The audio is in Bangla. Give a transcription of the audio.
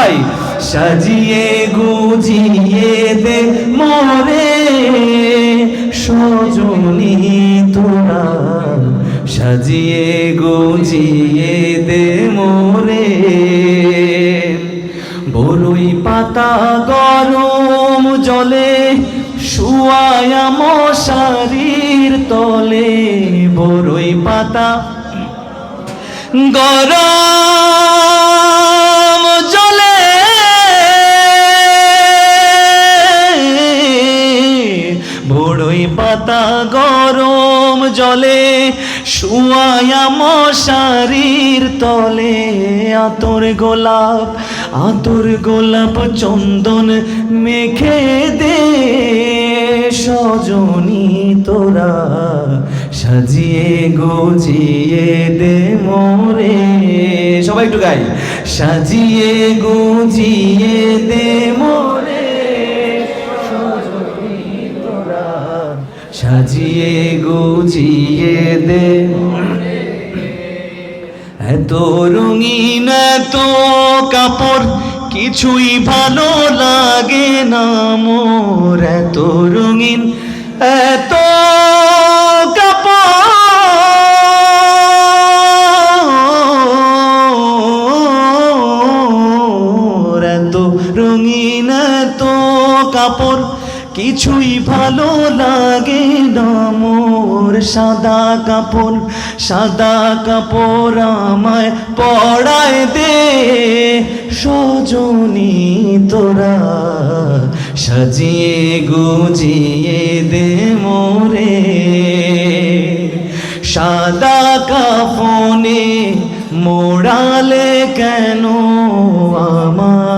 সবাই সাজিয়ে গুজিয়ে দে মোরে সজনী তোরা সাজিয়ে গুজিয়ে দে মোরে বরই পাতা গরম জলে শুয়ায়া মশারির তলে বরই পাতা গরম জলে বরই পাতা গরম জলে শুয়ায়া মশারির তলে আতর গোলাপ চন্দন মেখে দে সজনী তোরা সাজিয়ে গুজিয়ে দে মোরে সবাই একটু গাই সাজিয়ে গুজিয়ে দে মোরে সজনী তোরা সাজিয়ে গুজিয়ে দে এত রঙিন এত কাপড় কিছুই ভালো লাগে না মোর এত রঙিন এত কাপড় এত রঙিন এত কাপড় কিছুই ভালো লাগে না মোর সাদা কাপড় আমায় পরায় দে সজনী তোরা সাজিয়ে গুজিয়ে দে মোরে সাদা কাফনে মোড়ালে কেন আমার